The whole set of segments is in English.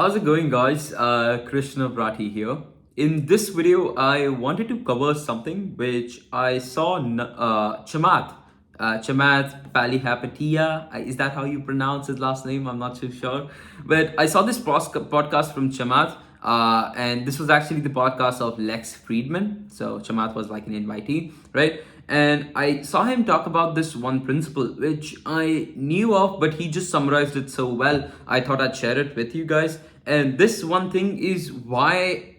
How's it going, guys? Krishna Brati here. In this video, I wanted to cover something which I saw Chamath Palihapitiya. Is that how you pronounce his last name? I'm not too sure. But I saw this podcast from Chamath, and this was actually the podcast of Lex Friedman. So Chamath was like an invitee, right? And I saw him talk about this one principle, which I knew of, but he just summarized it so well. I thought I'd share it with you guys. And this one thing is why,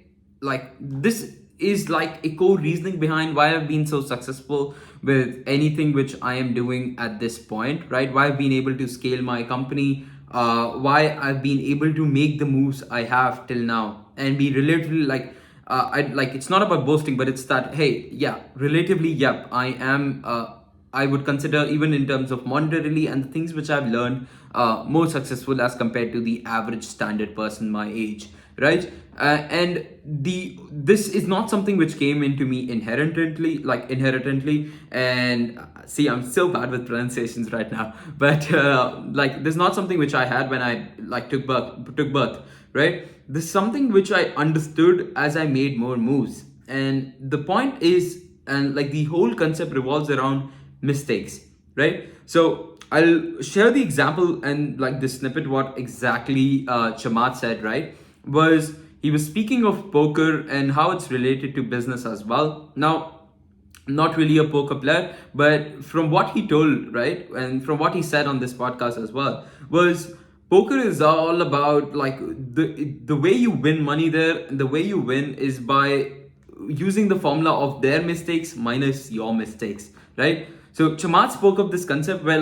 this is like a core reasoning behind why I've been so successful with anything which I am doing at this point, right? Why I've been able to scale my company, why I've been able to make the moves I have till now and be relatively it's not about boasting, but it's that, hey, yeah, relatively, yep, I am, I would consider, even in terms of monetarily and the things which I've learned, more successful as compared to the average standard person my age, right? And this is not something which came into me inherently. And see, I'm so bad with pronunciations right now, but this is not something which I had when I took birth, right? This is something which I understood as I made more moves. And the point is, and the whole concept revolves around mistakes, right? So I'll share the example and the snippet what exactly Chamath said, right? Was he was speaking of poker and how it's related to business as well. Now, not really a poker player, but from what he told, right, and from what he said on this podcast as well, was poker is all about the way you win money there. The way you win is by using the formula of their mistakes minus your mistakes, right? So Chamath spoke of this concept where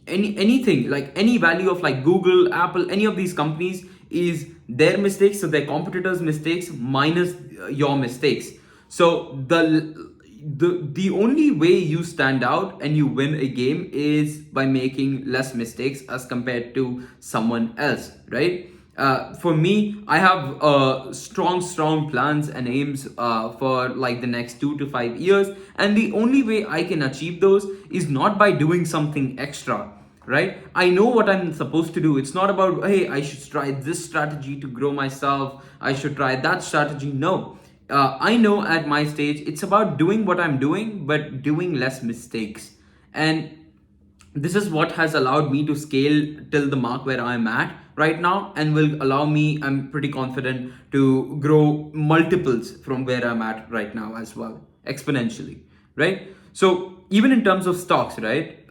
anything, any value of Google, Apple, any of these companies is their mistakes, so their competitors' mistakes minus your mistakes. So the only way you stand out and you win a game is by making less mistakes as compared to someone else, right? For me, I have strong plans and aims for the next 2 to 5 years, and the only way I can achieve those is not by doing something extra, right? I know what I'm supposed to do. It's not about, hey, I should try this strategy to grow myself, I should try that strategy. No, I know at my stage it's about doing what I'm doing, but doing less mistakes. And this is what has allowed me to scale till the mark where I'm at right now, and will allow me, I'm pretty confident, to grow multiples from where I'm at right now as well, exponentially, right? So even in terms of stocks, right,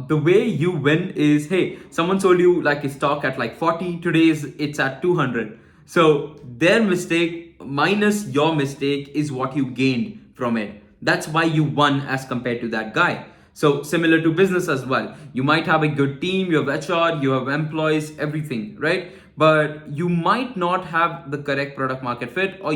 the way you win is, hey, someone sold you a stock at 40, today it's at 200. So their mistake minus your mistake is what you gained from it. That's why you won as compared to that guy. So similar to business as well. You might have a good team, you have HR, you have employees, everything, right? But you might not have the correct product market fit, or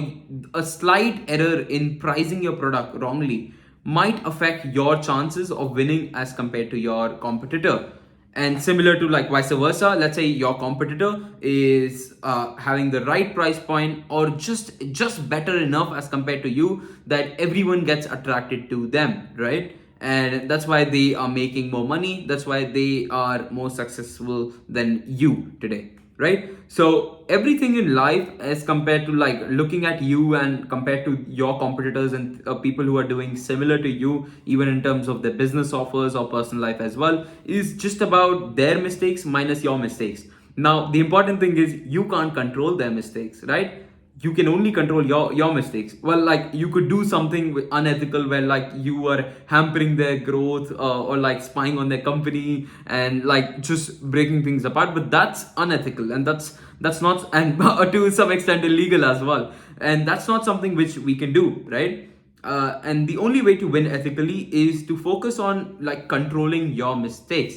a slight error in pricing your product wrongly might affect your chances of winning as compared to your competitor. And similar to vice versa, let's say your competitor is having the right price point, or just better enough as compared to you that everyone gets attracted to them, right? And that's why they are making more money, that's why they are more successful than you today, right? So everything in life, as compared to looking at you and compared to your competitors and people who are doing similar to you, even in terms of their business offers or personal life as well, is just about their mistakes minus your mistakes. Now the important thing is, you can't control their mistakes, right? You can only control your mistakes. Well, you could do something unethical where you are hampering their growth, or spying on their company and just breaking things apart, but that's unethical, and that's not, and to some extent illegal as well, and that's not something which we can do, right? And the only way to win ethically is to focus on controlling your mistakes.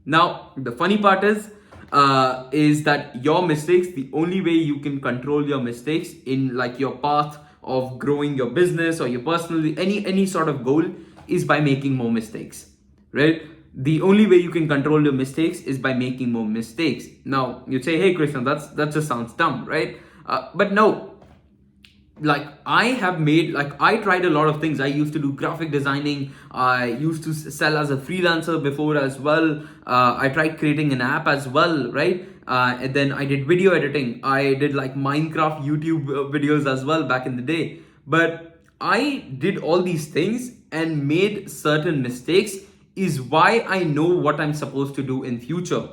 Now the funny part is that your mistakes, the only way you can control your mistakes in your path of growing your business or your personal, any sort of goal, is by making more mistakes, right? The only way you can control your mistakes is by making more mistakes. Now you'd say, hey Krishna, that just sounds dumb, right? But no, I have made, I tried a lot of things. I used to do graphic designing, I used to sell as a freelancer before as well, I tried creating an app as well, right? And then I did video editing. I did like Minecraft YouTube videos as well back in the day. But I did all these things and made certain mistakes, is why I know what I'm supposed to do in future.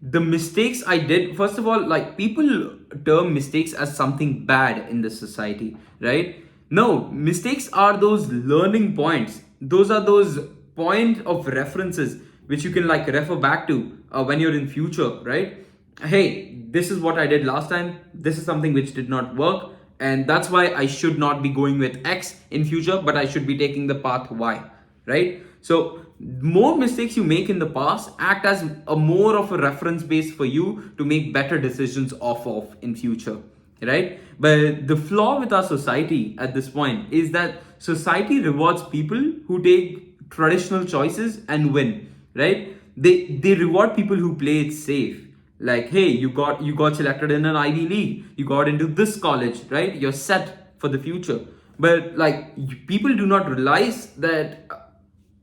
The mistakes I did, first of all, like people term mistakes as something bad in this society, right? No, mistakes are those learning points. Those are those point of references which you can like refer back to when you're in future, right? Hey, this is what I did last time. This is something which did not work, and that's why I should not be going with X in future, but I should be taking the path Y, right? So more mistakes you make in the past act as a more of a reference base for you to make better decisions off of in future, right? But the flaw with our society at this point is that society rewards people who take traditional choices and win, right? They reward people who play it safe. Like, hey, you got selected in an Ivy League, you got into this college, right? You're set for the future. But like people do not realize that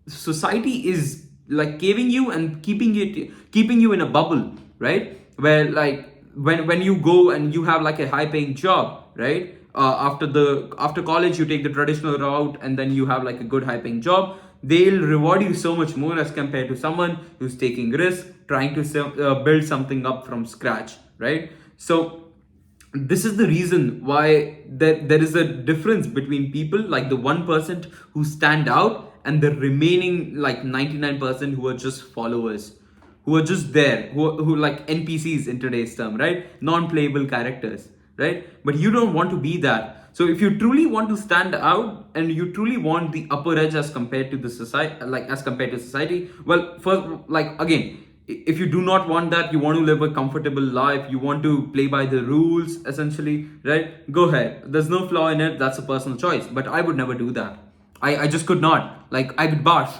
society is like caving you and keeping you in a bubble, right? Where like when you go and you have like a high paying job, right? After college you take the traditional route and then you have like a good high paying job. They'll reward you so much more as compared to someone who's taking risks, trying to build something up from scratch, right? So this is the reason why there is a difference between people like the 1% who stand out and the remaining like 99% who are just followers, who are just there, who like NPCs in today's term, right? Non-playable characters, right? But you don't want to be that. So if you truly want to stand out and you truly want the upper edge as compared to the society, like as compared to society, well, first, like again, if you do not want that, you want to live a comfortable life, you want to play by the rules essentially, right? Go ahead. There's no flaw in it. That's a personal choice. But I would never do that. I just could not. Like I would barf.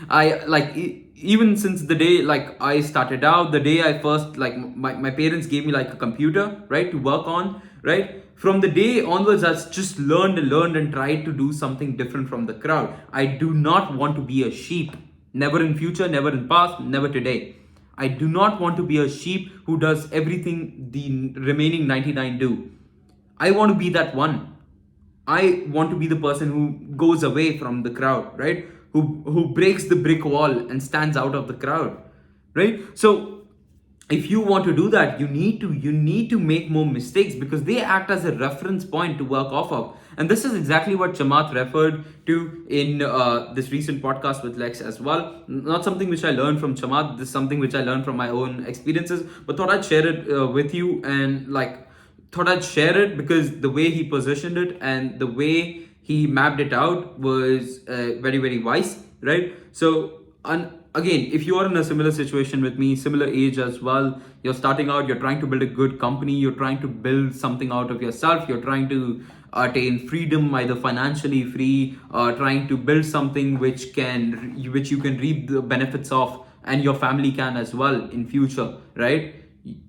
I like even since the day like I started out, the day I first like my parents gave me like a computer, right, to work on, right? From the day onwards, I just learned and tried to do something different from the crowd. I do not want to be a sheep. Never in future, never in past, never today. I do not want to be a sheep who does everything the remaining 99 do. I want to be that one. I want to be the person who goes away from the crowd, right? Who breaks the brick wall and stands out of the crowd, right? So if you want to do that, you need to make more mistakes because they act as a reference point to work off of. And this is exactly what Chamath referred to in this recent podcast with Lex as well. Not something which I learned from Chamath. This is something which I learned from my own experiences, but thought I'd share it with you, and like thought I'd share it because the way he positioned it and the way he mapped it out was very, very wise, right? So, again, if you are in a similar situation with me, similar age as well, you're starting out, you're trying to build a good company, you're trying to build something out of yourself, you're trying to attain freedom, either financially free, trying to build something which you can reap the benefits of, and your family can as well in future, right?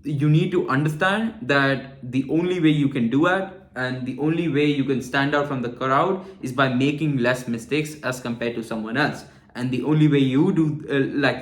You need to understand that the only way you can do it and the only way you can stand out from the crowd is by making less mistakes as compared to someone else. And the only way you do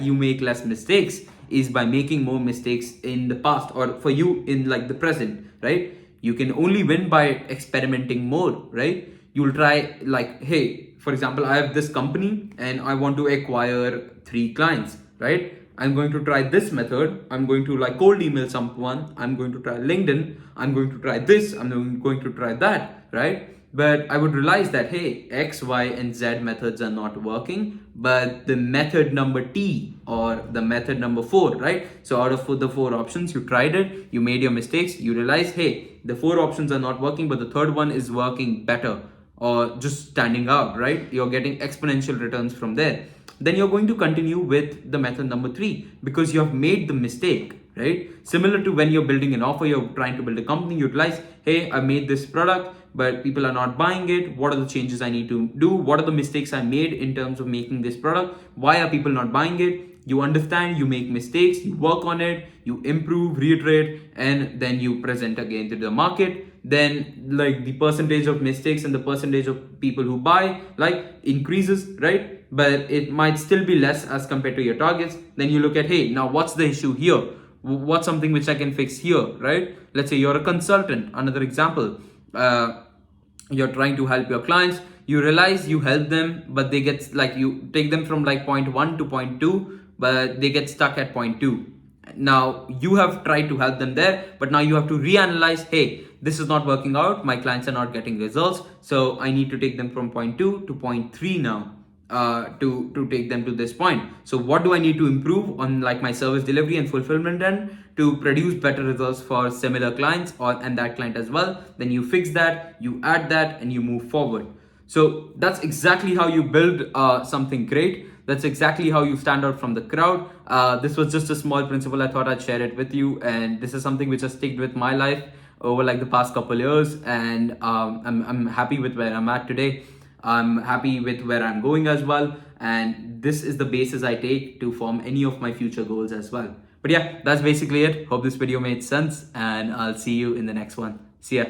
you make less mistakes is by making more mistakes in the past, or for you in like the present, right? You can only win by experimenting more, right? You'll try like, hey, for example, I have this company and I want to acquire 3 clients, right? I'm going to try this method. I'm going to like cold email someone. I'm going to try LinkedIn. I'm going to try this. I'm going to try that, right? But I would realize that, hey, X, Y, and Z methods are not working, but the method number T or the method number 4, right? So out of the 4 options, you tried it, you made your mistakes, you realize, hey, the 4 options are not working, but the third one is working better or just standing out, right? You're getting exponential returns from there. Then you're going to continue with the method number 3 because you have made the mistake, right? Similar to when you're building an offer, you're trying to build a company, you realize, hey, I made this product, but people are not buying it. What are the changes I need to do? What are the mistakes I made in terms of making this product? Why are people not buying it? You understand, you make mistakes, you work on it, you improve, reiterate, and then you present again to the market. Then like the percentage of mistakes and the percentage of people who buy like increases, right? But it might still be less as compared to your targets. Then you look at, hey, now what's the issue here? what's something which I can fix here, right? Let's say you're a consultant, another example. You're trying to help your clients, you realize you help them, but they get like, you take them from like point 1 to point 2, but they get stuck at point 2. Now you have tried to help them there, but now you have to reanalyze, hey, this is not working out, my clients are not getting results, so I need to take them from point 2 to point 3 now, to take them to this point. So what do I need to improve on, like my service delivery and fulfillment end, to produce better results for similar clients or and that client as well? Then you fix that, you add that, and you move forward. So that's exactly how you build something great. That's exactly how you stand out from the crowd. This was just a small principle. I thought I'd share it with you, and this is something which has stuck with my life over like the past couple years, and I'm happy with where I'm at today. I'm happy with where I'm going as well, and this is the basis I take to form any of my future goals as well. But yeah, that's basically it. Hope this video made sense, and I'll see you in the next one. See ya.